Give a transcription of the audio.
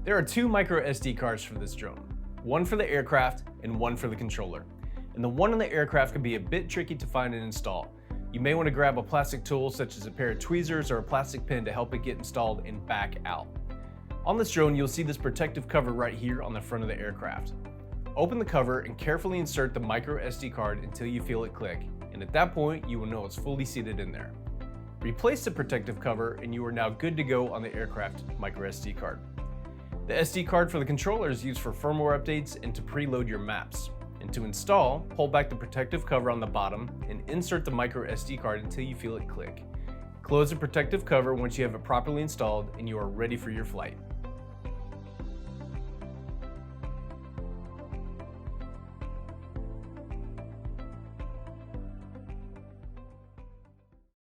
There are two micro SD cards for this drone, one for the aircraft and one for the controller. And the one on the aircraft can be a bit tricky to find and install. You may want to grab a plastic tool such as a pair of tweezers or a plastic pin to help it get installed and back out. On this drone, you'll see this protective cover right here on the front of the aircraft. Open the cover and carefully insert the micro SD card until you feel it click, and at that point you will know it's fully seated in there. Replace the protective cover and you are now good to go on the aircraft micro SD card. The SD card for the controller is used for firmware updates and to preload your maps. And to install, pull back the protective cover on the bottom and insert the micro SD card until you feel it click. Close the protective cover once you have it properly installed and you are ready for your flight.